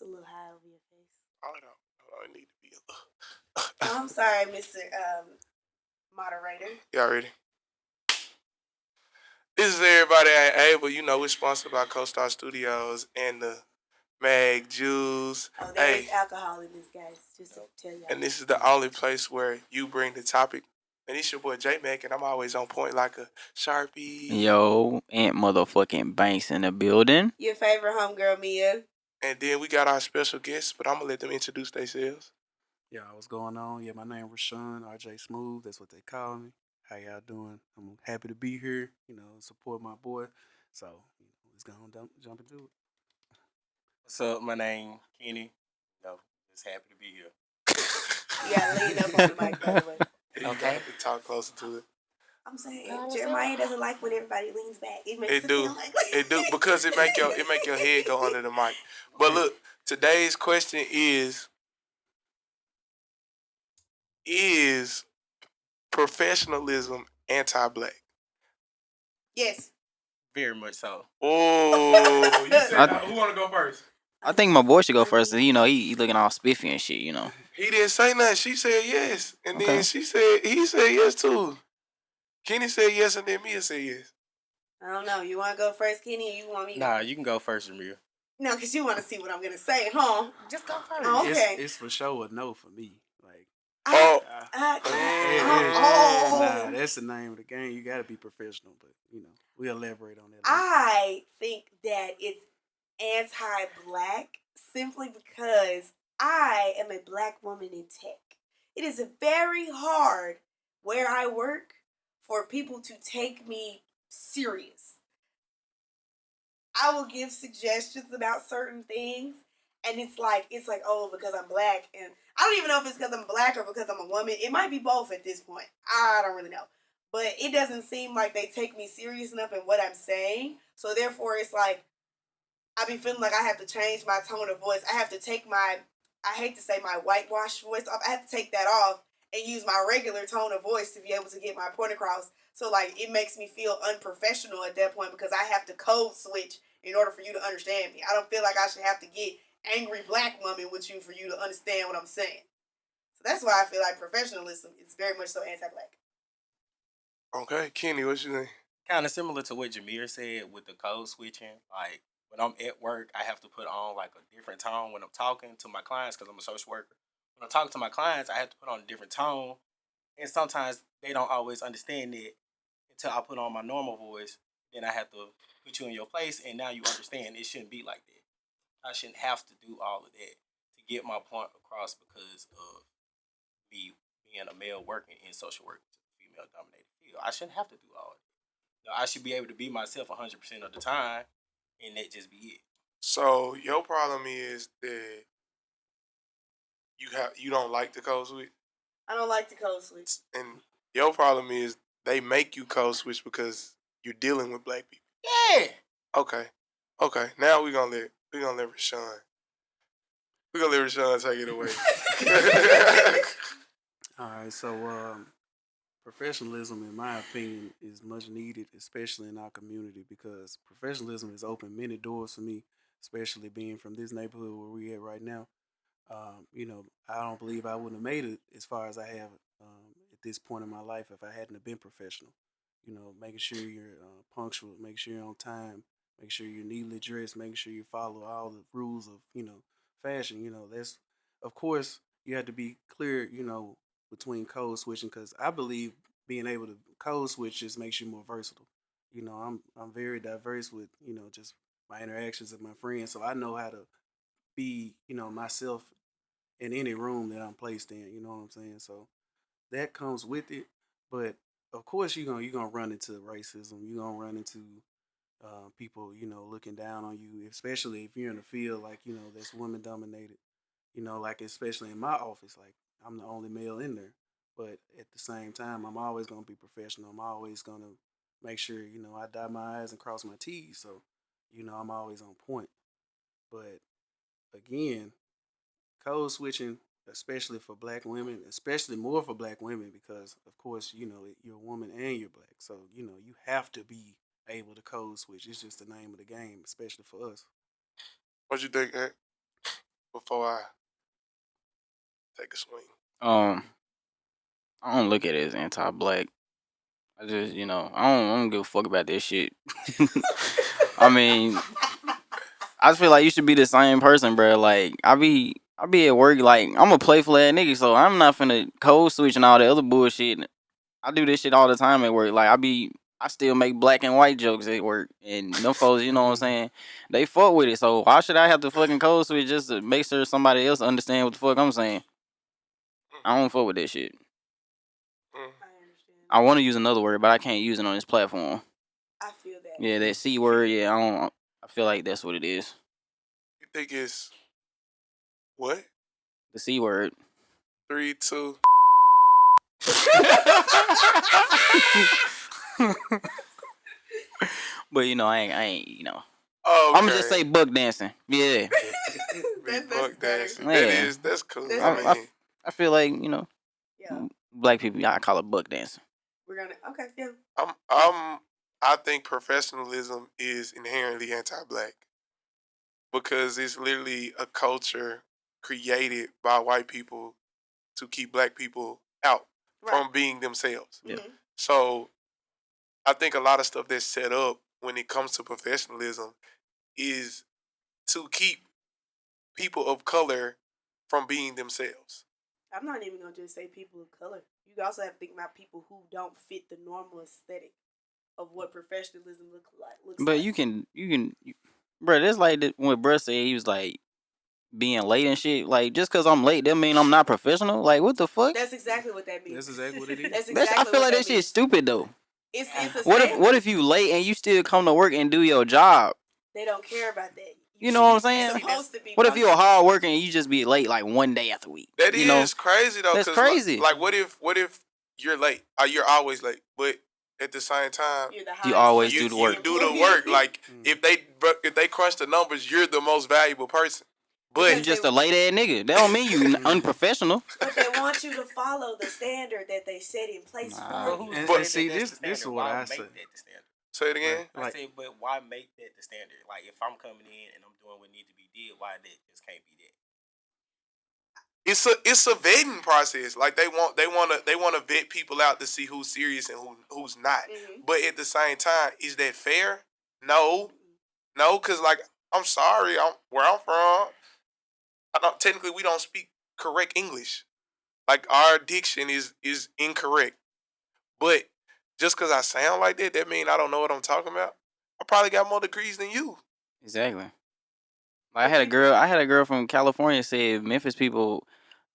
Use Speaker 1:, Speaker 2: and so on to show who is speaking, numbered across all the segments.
Speaker 1: It's a little high over your face.
Speaker 2: I don't. I need to be a little.
Speaker 1: I'm sorry, Mr. Moderator.
Speaker 2: Y'all ready? This is Everybody Ain't Able. You know, we're sponsored by CoStar Studios and the Mag Juice.
Speaker 1: Oh, there is alcohol in this, guys. Just to tell y'all.
Speaker 2: And this is the only place where you bring the topic. And it's your boy J Mac, and I'm always on point like a Sharpie.
Speaker 3: Yo, Aunt motherfucking Banks in the building.
Speaker 1: Your favorite homegirl, Mia.
Speaker 2: And then we got our special guests, but I'm going to let them introduce themselves.
Speaker 4: Yeah, what's going on? Yeah, my name is Rashawn, RJ Smooth. That's what they call me. How y'all doing? I'm happy to be here, support my boy. So, let's go on jump into it.
Speaker 5: What's up? My name Kenny. Just happy to be here.
Speaker 1: Yeah, lean up on the mic, by the way.
Speaker 2: Okay. You talk closer to it.
Speaker 1: I'm saying Jeremiah doesn't like when everybody leans back.
Speaker 2: It do because it make your head go under the mic. But look, today's question is professionalism anti-black?
Speaker 1: Yes.
Speaker 5: Very much so.
Speaker 2: Oh, you said who want to go first?
Speaker 3: I think my boy should go first. He looking all spiffy and shit.
Speaker 2: He didn't say nothing. She said yes, and then he said yes too. Kenny said yes, and then Mia said yes.
Speaker 1: I don't know. You want to go first, Kenny, or you want me to?
Speaker 5: Nah, you can go first, Mia.
Speaker 1: No, because you want to see what I'm going to say, huh?
Speaker 5: Just go first.
Speaker 1: Oh, okay.
Speaker 4: It's for sure a no for me. Like,
Speaker 1: nah,
Speaker 4: that's the name of the game. You got to be professional, but, we elaborate on that later.
Speaker 1: I think that it's anti-black simply because I am a black woman in tech. It is very hard where I work for people to take me serious. I will give suggestions about certain things, and it's like, oh, because I'm black, and I don't even know if it's because I'm black or because I'm a woman. It might be both at this point. I don't really know. But it doesn't seem like they take me serious enough in what I'm saying. So therefore, it's like, I be feeling like I have to change my tone of voice. I have to take I hate to say my whitewashed voice off. I have to take that off and use my regular tone of voice to be able to get my point across. So, like, it makes me feel unprofessional at that point because I have to code switch in order for you to understand me. I don't feel like I should have to get angry black woman with you for you to understand what I'm saying. So that's why I feel like professionalism is very much so anti-black.
Speaker 2: Okay, Kenny, what you think?
Speaker 5: Kind of similar to what Jameer said with the code switching. Like, when I'm at work, I have to put on, like, a different tone when I'm talking to my clients because I'm a social worker. When I'm talking to my clients, I have to put on a different tone. And sometimes they don't always understand it until I put on my normal voice. Then I have to put you in your place, and now you understand it shouldn't be like that. I shouldn't have to do all of that to get my point across because of me being a male working in social work, female-dominated field. I shouldn't have to do all of that. I should be able to be myself 100% of the time, and that just be it.
Speaker 2: So your problem is that you don't like the code switch?
Speaker 1: I don't like the code switch.
Speaker 2: And your problem is they make you code switch because you're dealing with black people.
Speaker 5: Yeah.
Speaker 2: Okay. Now we're gonna let Rashawn. We're gonna let Rashawn take it away.
Speaker 4: All right, so professionalism, in my opinion, is much needed, especially in our community, because professionalism has opened many doors for me, especially being from this neighborhood where we're at right now. I don't believe I wouldn't have made it as far as I have at this point in my life if I hadn't have been professional. Making sure you're punctual, make sure you're on time, make sure you're neatly dressed, making sure you follow all the rules of, fashion. That's, of course, you have to be clear, between code switching, because I believe being able to code switch just makes you more versatile. I'm very diverse with, just my interactions with my friends, so I know how to be, myself in any room that I'm placed in. You know what I'm saying? So that comes with it, but of course you're gonna run into racism. You're gonna run into people, looking down on you, especially if you're in a field like that's women dominated. Like especially in my office, like I'm the only male in there, but at the same time, I'm always gonna be professional. I'm always gonna make sure I dot my I's and cross my T's. So I'm always on point. But again, code switching, especially for black women, especially more for black women, because of course, you're a woman and you're black. So, you have to be able to code switch. It's just the name of the game, especially for us.
Speaker 2: What you think, Hank? before I take a swing.
Speaker 3: I don't look at it as anti-black. I just, I don't give a fuck about this shit. I mean, I just feel like you should be the same person, bro. Like, I be at work, like, I'm a playful ass nigga, so I'm not finna code switch and all the other bullshit. I do this shit all the time at work. Like, I still make black and white jokes at work. And them folks, you know what I'm saying? They fuck with it. So why should I have to fucking code switch just to make sure somebody else understand what the fuck I'm saying? I don't fuck with that shit.
Speaker 1: I understand.
Speaker 3: I want to use another word, but I can't use it on this platform.
Speaker 1: I feel that.
Speaker 3: Yeah, that C word. Yeah, I feel like that's what it is.
Speaker 2: You think it's what?
Speaker 3: The C word.
Speaker 2: 3, 2.
Speaker 3: But I ain't.
Speaker 2: Oh, okay.
Speaker 3: I'm gonna just say buck dancing. Yeah.
Speaker 2: Buck dancing.
Speaker 3: Yeah.
Speaker 2: That's cool.
Speaker 3: I feel like
Speaker 1: Yeah.
Speaker 3: black people. I call it buck dancing.
Speaker 1: We're gonna yeah.
Speaker 2: I think professionalism is inherently anti-black because it's literally a culture created by white people to keep black people out from being themselves.
Speaker 3: Yeah.
Speaker 2: So I think a lot of stuff that's set up when it comes to professionalism is to keep people of color from being themselves.
Speaker 1: I'm not even gonna just say people of color. You also have to think about people who don't fit the normal aesthetic of what professionalism looks like.
Speaker 3: But you can, bro. That's like when bruh said he was like being late and shit. Like just cause I'm late, that mean I'm not professional. Like what the fuck?
Speaker 1: That's exactly what that means.
Speaker 4: That's exactly what it is.
Speaker 1: That's exactly
Speaker 3: I feel like that shit's stupid though.
Speaker 1: It's a
Speaker 3: what if you late and you still come to work and do your job?
Speaker 1: They don't care about that.
Speaker 3: You know what I'm saying?
Speaker 1: Supposed to be.
Speaker 3: What if you're hard working and you just be late like one day after week?
Speaker 2: That is crazy though.
Speaker 3: That's crazy.
Speaker 2: Like what if you're late? You're always late, but at the same time,
Speaker 3: you always do the work.
Speaker 2: You do the work. Like if they crunch the numbers, you're the most valuable person. But
Speaker 3: you're just a late ass nigga. That don't mean you unprofessional.
Speaker 1: But they want you to follow the standard that they set in place for you.
Speaker 4: But see, this is what I say.
Speaker 2: Say it again.
Speaker 5: I say, but why make that the standard? Like, if I'm coming in and I'm doing what needs to be did, why that just can't be that?
Speaker 2: It's a vetting process. Like they want to vet people out to see who's serious and who's not. Mm-hmm. But at the same time, is that fair? No, because like I'm sorry, where I'm from, technically we don't speak correct English. Like our diction is incorrect. But just because I sound like that mean I don't know what I'm talking about. I probably got more degrees than you.
Speaker 3: Exactly. Like I had a girl from California said Memphis people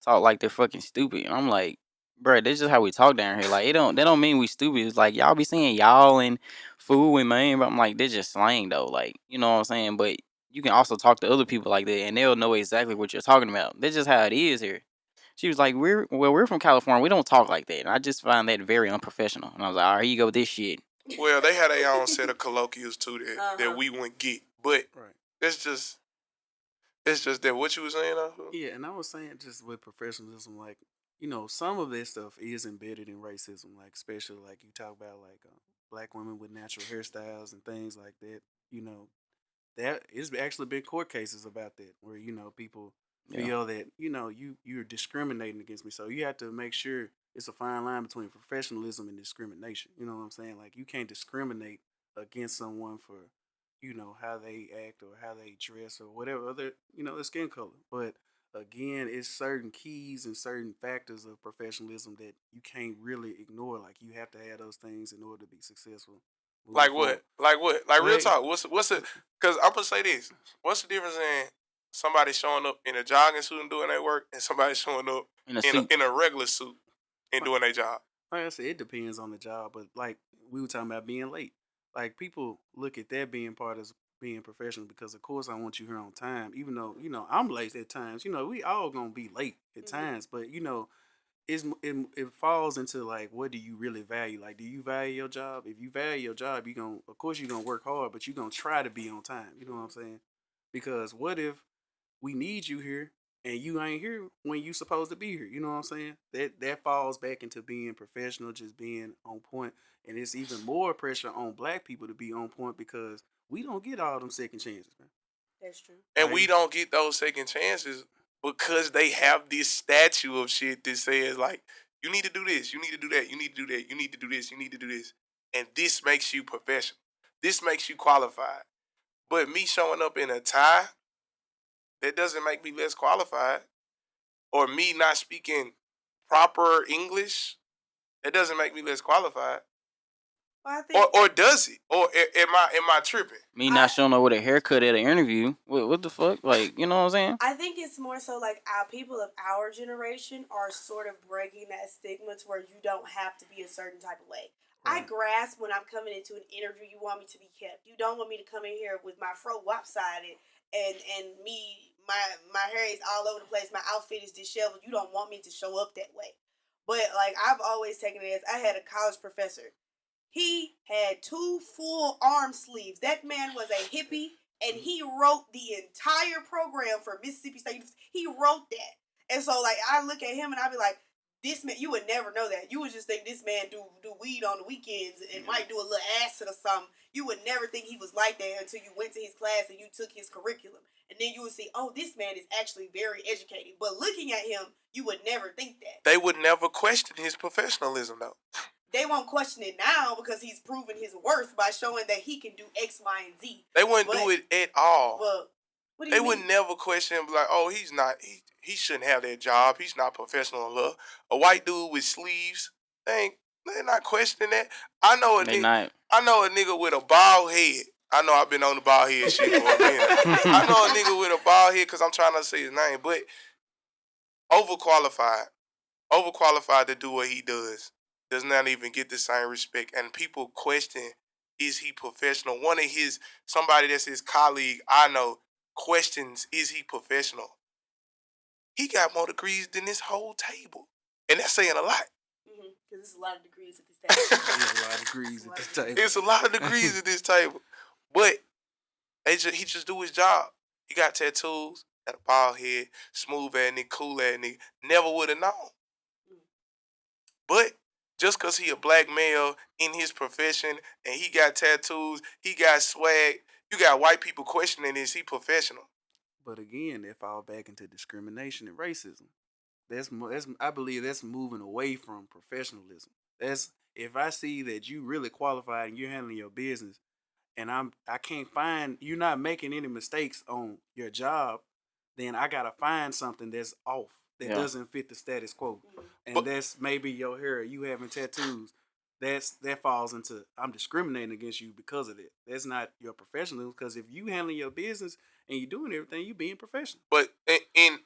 Speaker 3: talk like they're fucking stupid. And I'm like, bro, that's just how we talk down here. Like that don't mean we stupid. It's like y'all be saying y'all and fool and man, but I'm like, they're just slang though. Like, you know what I'm saying? But you can also talk to other people like that and they'll know exactly what you're talking about. That's just how it is here. She was like, we're from California. We don't talk like that. And I just find that very unprofessional. And I was like, all right, here you go with this shit.
Speaker 2: Well, they had their own set of colloquials too that we wouldn't get. But it's just that what you were saying,
Speaker 4: Yeah, and I was saying just with professionalism, like, some of this stuff is embedded in racism, like especially like you talk about like black women with natural hairstyles and things like that. That it's actually been court cases about that where people feel that you're discriminating against me. So you have to make sure it's a fine line between professionalism and discrimination. You know what I'm saying? Like you can't discriminate against someone for how they act or how they dress or whatever other their skin color. But again, it's certain keys and certain factors of professionalism that you can't really ignore. Like you have to have those things in order to be successful.
Speaker 2: Like what? Like what? Like real talk. What's it? Because I'm gonna say this. What's the difference in somebody showing up in a jogging suit and doing their work, and somebody showing up in a regular suit and doing their job?
Speaker 4: Like I said, it depends on the job. But like we were talking about being late. Like people look at that being part of being professional because of course I want you here on time. Even though I'm late at times. We all gonna be late at times. But it falls into like, what do you really value? Like, do you value your job? If you value your job, of course you're gonna work hard, but you're gonna try to be on time. You know what I'm saying? Because what if we need you here and you ain't here when you supposed to be here? You know what I'm saying? That falls back into being professional, just being on point. And it's even more pressure on black people to be on point because we don't get all them second chances, man.
Speaker 1: That's true.
Speaker 2: And we don't get those second chances because they have this statue of shit that says like, you need to do this, you need to do that, you need to do that, you need to do this, you need to do this. And this makes you professional. This makes you qualified. But me showing up in a tie, that doesn't make me less qualified. Or me not speaking proper English, that doesn't make me less qualified.
Speaker 1: Well, I think,
Speaker 2: or does it? Or am I tripping?
Speaker 3: Me not showing up with a haircut at an interview. What the fuck? Like, you know what I'm saying?
Speaker 1: I think it's more so like our people of our generation are sort of breaking that stigma to where you don't have to be a certain type of way. Right. I grasp when I'm coming into an interview, you want me to be kept. You don't want me to come in here with my fro lopsided and me, my hair is all over the place. My outfit is disheveled. You don't want me to show up that way. But like I've always taken it as I had a college professor. He had 2 full arm sleeves. That man was a hippie, and he wrote the entire program for Mississippi State University. He wrote that. And so, like, I look at him, and I be like, this man, you would never know that. You would just think this man do weed on the weekends and might do a little acid or something. You would never think he was like that until you went to his class and you took his curriculum. And then you would see, oh, this man is actually very educated. But looking at him, you would never think that.
Speaker 2: They would never question his professionalism, though.
Speaker 1: They won't question it now because he's proven his worth by showing that he can do X, Y, and Z.
Speaker 2: They wouldn't do it at all.
Speaker 1: Well, what do you
Speaker 2: they
Speaker 1: mean?
Speaker 2: would never question him, like, oh, he's not, he shouldn't have that job. He's not professional enough. A white dude with sleeves, they're not questioning that. I know a nigga with a bald head. I know I've been on the bald head shit for a minute. I know a nigga with a bald head because I'm trying not to say his name, but overqualified to do what he does not even get the same respect. And people question, is he professional? Somebody that's his colleague, I know, questions, is he professional? He got more degrees than this whole table. And that's saying a lot.
Speaker 1: Because there's a lot of degrees at this table.
Speaker 4: There's a lot of degrees at this table.
Speaker 2: It's a lot of degrees at this table. But he just do his job. He got tattoos, got a bald head, smooth ass nigga, cool ass nigga. Never would have known. But just because he a black male in his profession and he got tattoos, he got swag, you got white people questioning, is he professional?
Speaker 4: But again, they fall back into discrimination and racism. I believe that's moving away from professionalism. That's if I see that you really qualified and you're handling your business, and I can't find you're not making any mistakes on your job, then I gotta find something that's off that doesn't fit the status quo. And that's maybe your hair, you having tattoos. That falls into I'm discriminating against you because of it. That's not your professionalism, because if you handling your business and you doing everything, you being professional.
Speaker 2: But in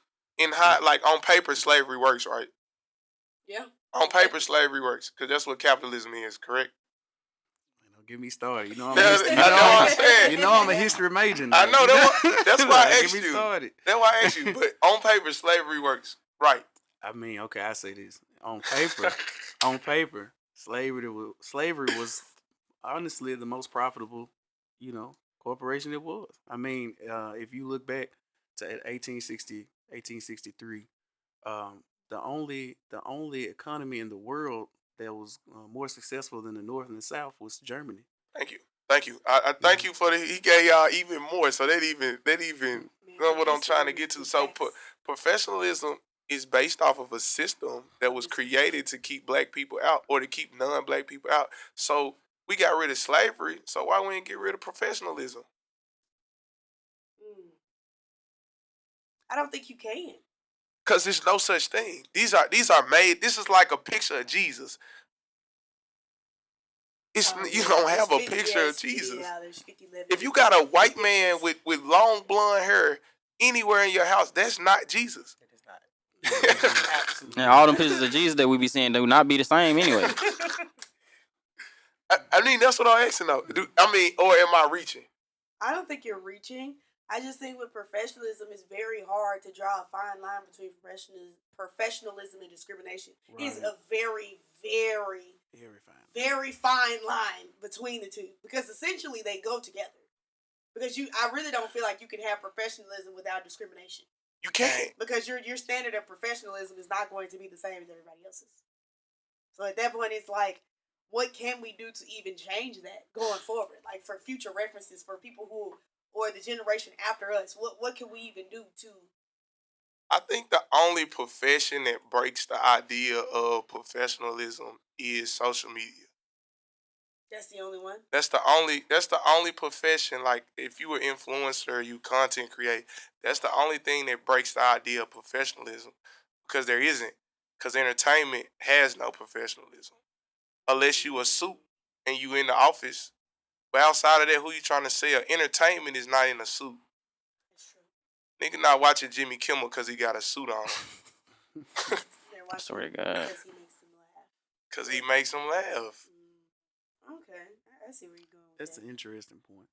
Speaker 2: how, like on paper, slavery works, right?
Speaker 1: Yeah.
Speaker 2: On paper, slavery works because that's what capitalism is, correct?
Speaker 4: Don't get me started. You know I'm a history major now.
Speaker 2: I know that's why I asked
Speaker 4: get me
Speaker 2: you.
Speaker 4: started.
Speaker 2: That's why I asked you. But on paper, slavery works, right?
Speaker 4: I mean, okay, I say this on paper, slavery was honestly the most profitable, corporation it was. I mean, if you look back to 1863, the only economy in the world that was more successful than the North and the South was Germany.
Speaker 2: Thank you. I thank you for he gave y'all even more. So that even know what I'm trying to get to. So professionalism is based off of a system that was created to keep black people out or to keep non-black people out. So we got rid of slavery. So why we didn't get rid of professionalism?
Speaker 1: I don't think you can.
Speaker 2: Because there's no such thing. These are made. This is like a picture of Jesus. You don't have a picture of Jesus. If you got a white man with long blonde hair anywhere in your house, that's not Jesus.
Speaker 5: It is not. Absolutely.
Speaker 3: And all them pictures of Jesus that we be seeing do not be the same anyway.
Speaker 2: I mean, that's what I'm asking though. Or am I reaching?
Speaker 1: I don't think you're reaching. I just think with professionalism, it's very hard to draw a fine line between professionalism and discrimination. Right. It is a very, very, very fine line between the two, because essentially they go together. Because I really don't feel like you can have professionalism without discrimination.
Speaker 2: You can't,
Speaker 1: because your standard of professionalism is not going to be the same as everybody else's. So at that point, it's like, what can we do to even change that going forward? Like for future references, for people who, or the generation after us, what can we even do to
Speaker 2: I think the only profession that breaks the idea of professionalism is social media.
Speaker 1: That's the only one.
Speaker 2: That's the only profession. Like if you were influencer, you content create. That's the only thing that breaks the idea of professionalism, because there isn't. Because entertainment has no professionalism unless you a suit and you in the office. But outside of that, who you trying to sell? Entertainment is not in a suit.
Speaker 1: That's true.
Speaker 2: Nigga not watching Jimmy Kimmel because he got a suit on.
Speaker 1: They're
Speaker 3: I
Speaker 1: watching
Speaker 3: swear to
Speaker 1: him
Speaker 3: God.
Speaker 1: because he makes them laugh.
Speaker 2: Because he makes them laugh.
Speaker 1: Okay, I see where you're going with
Speaker 4: That's
Speaker 1: that.
Speaker 4: an interesting point.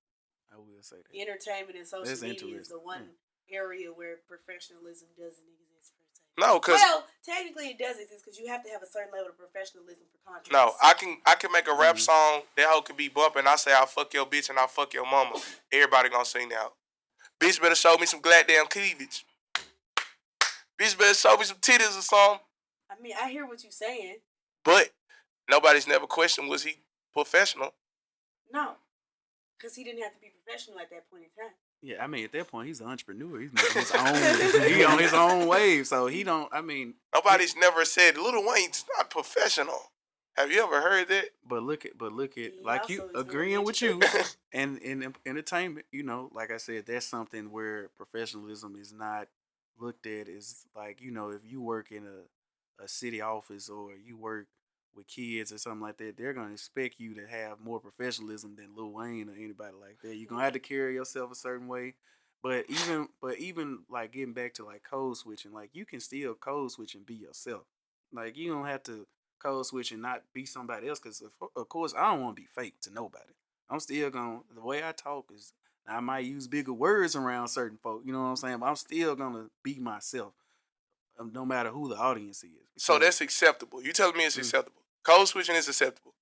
Speaker 4: I will say that.
Speaker 1: Entertainment and social
Speaker 4: That's
Speaker 1: media is
Speaker 4: interesting.
Speaker 1: the one area where professionalism doesn't exist per se.
Speaker 2: No, because
Speaker 1: Well, technically it does exist because you have to have a certain level of professionalism for contracts.
Speaker 2: no, I can make a rap song that hoe can be bumping. I say I'll fuck your bitch and I'll fuck your mama. Everybody gonna sing that. Bitch better show me some goddamn cleavage. Bitch better show me some titties or something.
Speaker 1: I mean, I hear what you're saying.
Speaker 2: But nobody's never questioned, was he professional?
Speaker 1: No, because he didn't have to be professional at that point in time.
Speaker 4: Yeah, I mean, at that point, he's an entrepreneur. He's making his own. He on his own wave, so he don't. I mean,
Speaker 2: Nobody's never said Lil Wayne's not professional. Have you ever heard that?
Speaker 4: but look at
Speaker 1: He
Speaker 4: like you
Speaker 1: also is
Speaker 4: agreeing
Speaker 1: very
Speaker 4: with you, and in entertainment, you know, like I said, that's something where professionalism is not looked at as like, you know, if you work in a city office or you work with kids or something like that, they're gonna expect you to have more professionalism than Lil Wayne or anybody like that. You're gonna have to carry yourself a certain way. But even like getting back to like code switching, like you can still code switch and be yourself. Like you don't have to code switch and not be somebody else. Because of course I don't want to be fake to nobody. I'm still gonna the way I talk is I might use bigger words around certain folk. You know what I'm saying? But I'm still gonna be myself, no matter who the audience is.
Speaker 2: So that's acceptable. You telling me it's acceptable? Code switching is acceptable.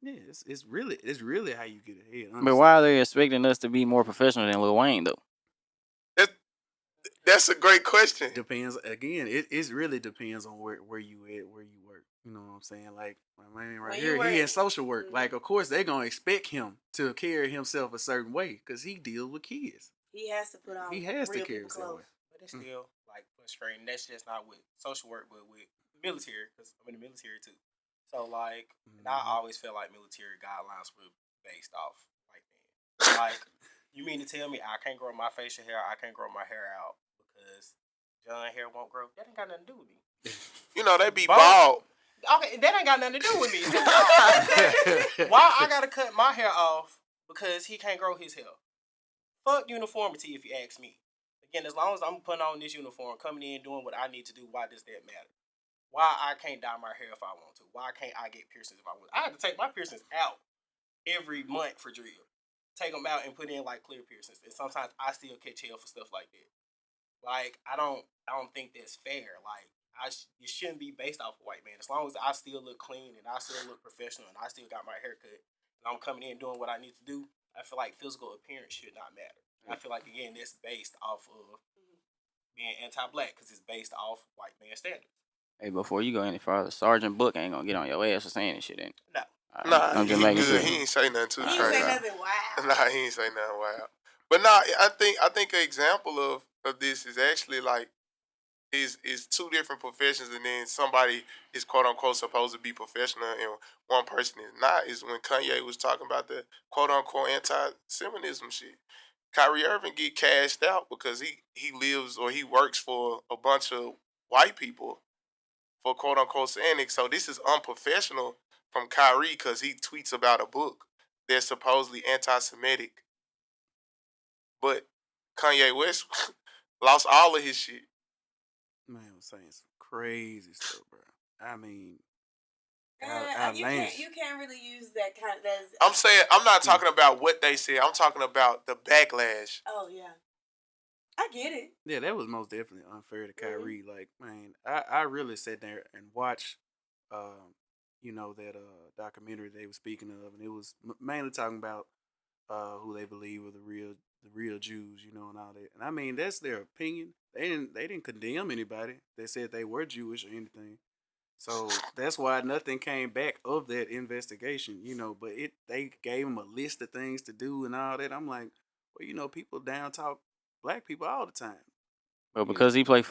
Speaker 4: Yeah, it's really how you get ahead. Honestly.
Speaker 3: But why are they expecting us to be more professional than Lil Wayne though?
Speaker 2: That's a great question.
Speaker 4: Depends again. It really depends on where you at, where you work. You know what I'm saying? Like my man right here, he in social work. Like of course they gonna expect him to carry himself a certain way because he deals with kids.
Speaker 1: He has to put on.
Speaker 4: He has to
Speaker 1: real
Speaker 4: carry
Speaker 1: people
Speaker 4: himself
Speaker 1: clothes.
Speaker 4: way.
Speaker 5: But it's still like frustrating. That's just not with social work, but with military, because I'm in the military too. So like, and I always felt like military guidelines were based off like that. Like, you mean to tell me I can't grow my facial hair, I can't grow my hair out because John hair won't grow? That ain't got nothing to do with me.
Speaker 2: You know, they be bald.
Speaker 5: Okay, that ain't got nothing to do with me. So why I gotta cut my hair off because he can't grow his hair? Fuck uniformity, if you ask me. Again, as long as I'm putting on this uniform, coming in, doing what I need to do, why does that matter? Why I can't dye my hair if I want to? Why can't I get piercings if I want? I have to take my piercings out every month for drill. Take them out and put in like clear piercings, and sometimes I still catch hell for stuff like that. Like I don't think that's fair. Like it shouldn't be based off a white man. As long as I still look clean and I still look professional and I still got my hair cut and I'm coming in doing what I need to do, I feel like physical appearance should not matter. I feel like again that's based off of being anti-black because it's based off white man standards.
Speaker 3: Hey, before you go any further, Sergeant Book ain't gonna get on your ass for saying this shit, ain't
Speaker 5: No.
Speaker 2: Nah,
Speaker 3: I'm just
Speaker 2: he
Speaker 3: making
Speaker 2: good.
Speaker 3: sure.
Speaker 2: He ain't say nothing too
Speaker 1: He
Speaker 2: crazy.
Speaker 1: didn't say nothing wild.
Speaker 2: Nah, he ain't say nothing wild. But nah, I think an example of this is actually like is two different professions, and then somebody is quote unquote supposed to be professional and one person is not. Is when Kanye was talking about the quote unquote anti-Semitism shit. Kyrie Irving get cashed out because he lives or he works for a bunch of white people for quote unquote saying it. So this is unprofessional from Kyrie because he tweets about a book that's supposedly anti-Semitic. But Kanye West lost all of his shit.
Speaker 4: Man, I was saying some crazy stuff, bro. I mean,
Speaker 1: you can't really use that kind of.
Speaker 2: I'm saying I'm not talking about what they said. I'm talking about the backlash.
Speaker 1: Oh yeah, I get it.
Speaker 4: Yeah, that was most definitely unfair to Kyrie. Like, man, I really sat there and watched, you know, that documentary they were speaking of, and it was mainly talking about who they believe were the real Jews, you know, and all that. And I mean, that's their opinion. They didn't condemn anybody. They said they were Jewish or anything. So that's why nothing came back of that investigation, you know. But they gave them a list of things to do and all that. I'm like, well, you know, people down talk black people all the time.
Speaker 3: But because he play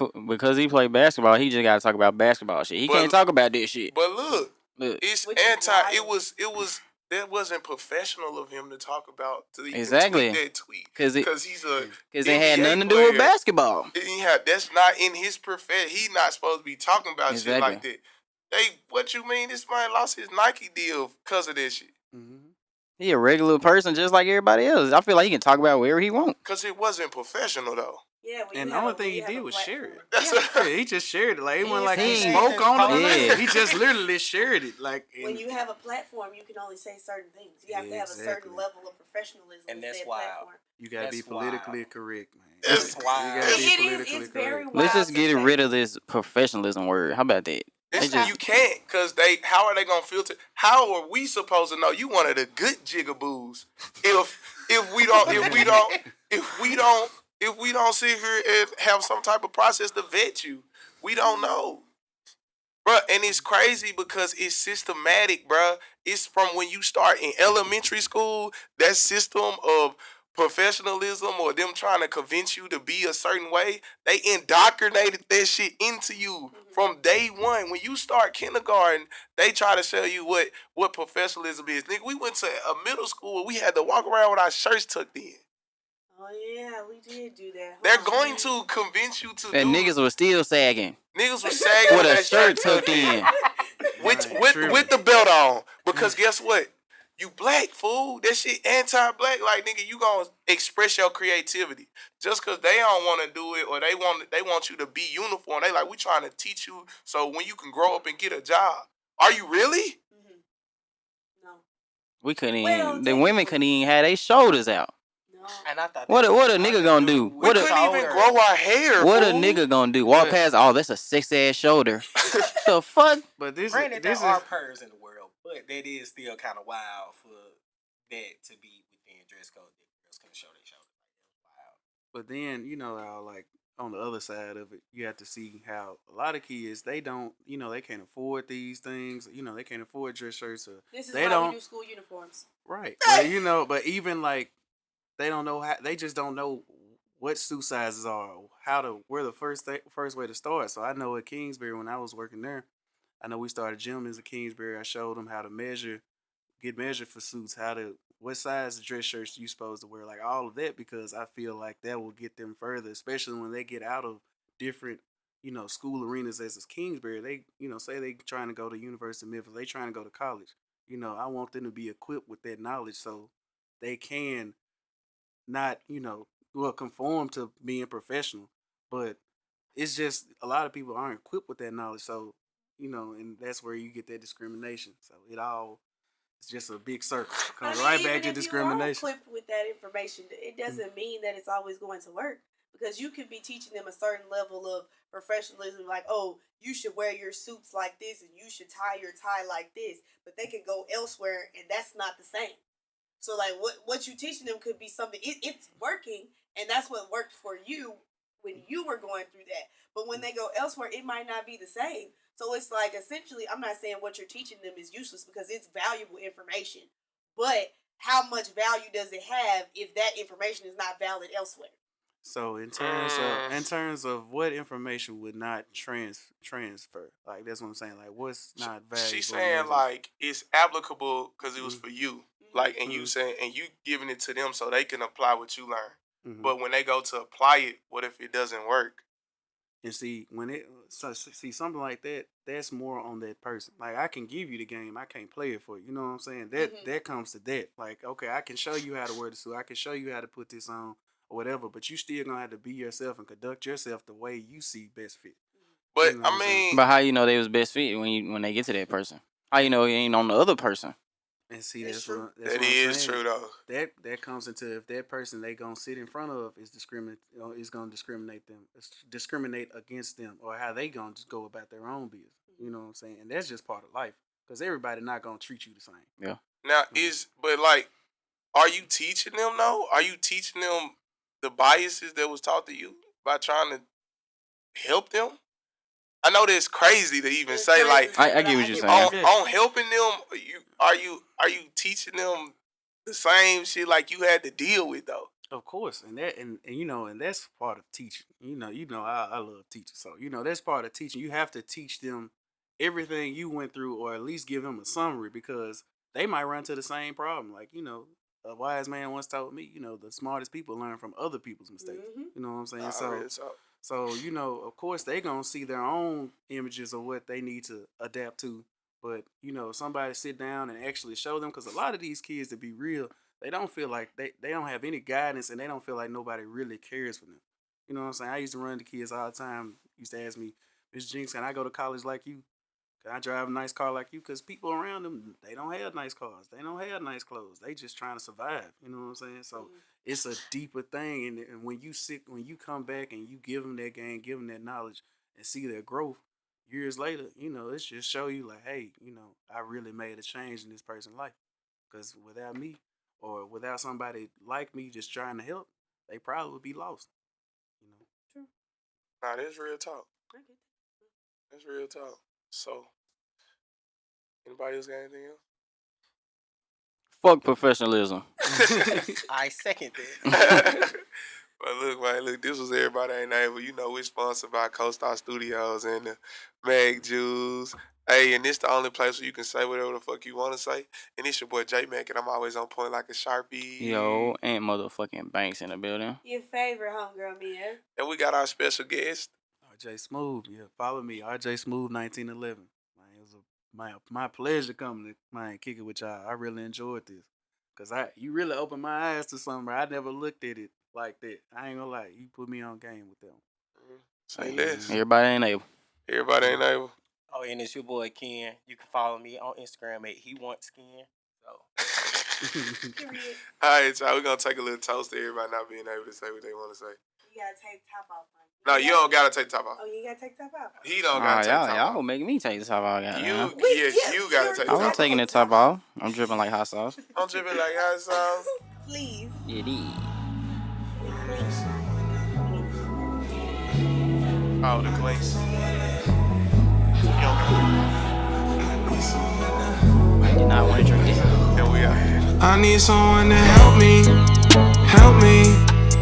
Speaker 3: basketball, he just gotta talk about basketball shit. He can't talk about this shit.
Speaker 2: But look, it's
Speaker 1: Which is
Speaker 2: anti.
Speaker 1: wild.
Speaker 2: It was. That wasn't professional of him to talk about to even
Speaker 3: Exactly.
Speaker 2: tweet that tweet
Speaker 3: Because
Speaker 2: he's a
Speaker 3: it
Speaker 2: NBA
Speaker 3: had nothing to do
Speaker 2: player.
Speaker 3: with basketball.
Speaker 2: That's not in his profession. He's not supposed to be talking about shit
Speaker 3: Exactly.
Speaker 2: like that. What you mean? This man lost his Nike deal because of that shit.
Speaker 4: Mm-hmm.
Speaker 3: He a regular person just like everybody else. I feel like he can talk about whatever he wants.
Speaker 2: Because it wasn't professional though.
Speaker 1: Yeah,
Speaker 4: And the only thing he did was share it.
Speaker 2: That's
Speaker 4: He just shared it. Like it wasn't like he
Speaker 3: He
Speaker 4: spoke on it.
Speaker 3: Yeah.
Speaker 4: He just literally shared it. Like
Speaker 1: when you have a platform, you can only say certain things. You have to have a certain level of professionalism.
Speaker 5: And
Speaker 1: to
Speaker 5: that's
Speaker 1: say a
Speaker 5: wild.
Speaker 1: platform.
Speaker 4: you gotta be
Speaker 5: That's
Speaker 4: politically
Speaker 5: wild.
Speaker 4: correct, man.
Speaker 2: That's
Speaker 5: wild.
Speaker 4: You gotta be
Speaker 1: It is.
Speaker 4: politically
Speaker 1: It's very
Speaker 4: correct.
Speaker 1: wild.
Speaker 3: Let's just
Speaker 1: to
Speaker 3: get
Speaker 1: say.
Speaker 3: rid of this professionalism word. How about that?
Speaker 2: You can't, because how are they gonna filter? How are we supposed to know you one of the good jigaboos if we don't sit here and have some type of process to vet you? We don't know. Bruh, and it's crazy because it's systematic, bruh. It's from when you start in elementary school, that system of professionalism or them trying to convince you to be a certain way, they indoctrinated that shit into you from day one. When you start kindergarten, they try to show you what professionalism is. Nigga, we went to a middle school where we had to walk around with our shirts tucked in.
Speaker 1: Oh yeah, we did do that.
Speaker 2: They're going to convince you to
Speaker 3: And
Speaker 2: do.
Speaker 3: niggas was still sagging.
Speaker 2: Niggas was sagging
Speaker 3: With a
Speaker 2: that
Speaker 3: shirt tucked in.
Speaker 2: with the belt on. Because guess what? You black, fool. That shit anti-black. Like, nigga, you gonna express your creativity. Just because they don't want to do it or they want you to be uniform. They like, we trying to teach you so when you can grow up and get a job. Are you really?
Speaker 1: No.
Speaker 3: We couldn't
Speaker 1: Well,
Speaker 3: even, the women couldn't even have their shoulders out.
Speaker 1: No.
Speaker 5: And I thought
Speaker 3: What a nigga gonna do?
Speaker 2: We couldn't even grow our hair.
Speaker 3: What a
Speaker 2: fool.
Speaker 3: nigga gonna do? Walk past, oh, that's a 6-ass shoulder. The fuck?
Speaker 4: But this
Speaker 5: Granted,
Speaker 4: is
Speaker 5: there are purrs in the world, but that is still kind of wild for that to be within dress code. That girls can show their shoulder. Wow.
Speaker 4: But then, how, like, on the other side of it, you have to see how a lot of kids, they don't, they can't afford these things. They can't afford dress shirts. Or
Speaker 1: This is
Speaker 4: they
Speaker 1: why
Speaker 4: don't,
Speaker 1: we do school uniforms.
Speaker 4: Right. But even, like, they don't know how, they just don't know what suit sizes are, where the first way to start. So I know at Kingsbury, when I was working there, I know we started gym as a Kingsbury. I showed them how to get measured for suits, what size dress shirts you supposed to wear, like all of that, because I feel like that will get them further, especially when they get out of different, school arenas as Kingsbury. They, say they trying to go to University of Memphis, they trying to go to college. I want them to be equipped with that knowledge so they can not, conform to being professional. But it's just a lot of people aren't equipped with that knowledge. So, and that's where you get that discrimination. So it's just a big circle. Comes right back to discrimination.
Speaker 1: If you are equipped with that information, it doesn't mean that it's always going to work. Because you could be teaching them a certain level of professionalism, like, oh, you should wear your suits like this and you should tie your tie like this. But they could go elsewhere and that's not the same. So, like, what you teaching them could be something, it's working, and that's what worked for you when you were going through that. But when they go elsewhere, it might not be the same. So it's like, essentially, I'm not saying what you're teaching them is useless because it's valuable information. But how much value does it have if that information is not valid elsewhere?
Speaker 4: So in terms of what information would not transfer, like that's what I'm saying. Like what's not valuable?
Speaker 2: She's saying like it's applicable because it was for you. Like, and you saying, and you giving it to them so they can apply what you learn. But when they go to apply it, what if it doesn't work?
Speaker 4: And see, something like that, that's more on that person. Like, I can give you the game, I can't play it for you. You know what I'm saying? That comes to that. Like, okay, I can show you how to wear the suit, I can show you how to put this on or whatever, but you still gonna have to be yourself and conduct yourself the way you see best fit.
Speaker 2: But I mean,
Speaker 3: but how you know they was best fit when they get to that person? How you know it ain't on the other person?
Speaker 4: And see,
Speaker 2: that
Speaker 4: is
Speaker 2: true though.
Speaker 4: That comes into if that person they gonna sit in front of is gonna discriminate against them, or how they gonna just go about their own business. You know what I'm saying? And that's just part of life because everybody not gonna treat you the same.
Speaker 3: Yeah.
Speaker 2: Now but like, are you teaching them though? Are you teaching them the biases that was taught to you by trying to help them? I know that's crazy to even say. Like,
Speaker 3: I get what you're saying.
Speaker 2: On helping them, are you teaching them the same shit like you had to deal with though?
Speaker 4: Of course, and that and and that's part of teaching. I love teaching, so that's part of teaching. You have to teach them everything you went through, or at least give them a summary, because they might run to the same problem. Like a wise man once told me, the smartest people learn from other people's mistakes. You know what I'm saying? So of course they gonna see their own images of what they need to adapt to. But somebody sit down and actually show them, because a lot of these kids, to be real, they don't feel like they don't have any guidance, and they don't feel like nobody really cares for them. You know what I'm saying? I used to run the kids all the time. Used to ask me, Miss Jinx, can I go to college like you? Can I drive a nice car like you? Because people around them, they don't have nice cars. They don't have nice clothes. They just trying to survive. You know what I'm saying? So it's a deeper thing. And when you come back and you give them that game, give them that knowledge, and see their growth years later, it's just show you like, hey, I really made a change in this person's life. Because without me, or without somebody like me just trying to help, they probably would be lost.
Speaker 1: True.
Speaker 2: Nah, that's real talk. That's real talk. So, anybody else got anything else?
Speaker 3: Fuck professionalism.
Speaker 5: I second that.
Speaker 2: But look, this was Everybody Ain't Able. We're sponsored by CoStar Studios and the Mag Juice. Hey, and this the only place where you can say whatever the fuck you want to say. And it's your boy J Mac, and I'm always on point like a Sharpie.
Speaker 3: Yo, and motherfucking Banks in the building.
Speaker 1: Your favorite homegirl, Mia.
Speaker 2: And we got our special guest,
Speaker 4: RJ Smooth. Yeah, follow me, RJ Smooth 1911. Man, it was my pleasure coming to kick it with y'all. I really enjoyed this, cause you really opened my eyes to something. I never looked at it like that. I ain't gonna lie, you put me on game with them.
Speaker 2: Say less.
Speaker 3: Everybody ain't able.
Speaker 2: Everybody Ain't Able.
Speaker 5: Oh, and it's your boy Ken. You can follow me on Instagram at He Wants Skin. So.
Speaker 2: All right, y'all. We're going to take a little toast to everybody not being able to say what they want to say.
Speaker 1: You gotta take the top off.
Speaker 2: No, you don't got to take the top off.
Speaker 1: Oh, you gotta take the top off.
Speaker 2: He don't got to take the top off.
Speaker 3: Y'all making me take the top off.
Speaker 2: You got to take the top off.
Speaker 3: I'm taking the top off. I'm dripping like hot sauce.
Speaker 2: I'm dripping like hot sauce.
Speaker 1: Please.
Speaker 3: It is.
Speaker 2: Oh, the glaze. You don't got to.
Speaker 3: I did not want to drink this.
Speaker 2: And we out here.
Speaker 6: I need someone to help me, help me.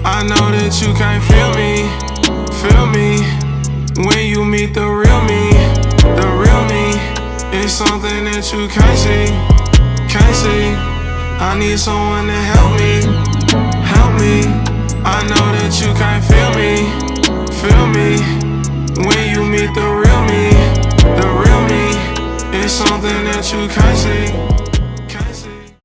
Speaker 6: I know that you can't feel me, feel me. When you meet the real me, it's something that you can't see, can't see. I need someone to help me, help me. I know that you can't feel me, feel me. When you meet the real me, it's something that you can't see.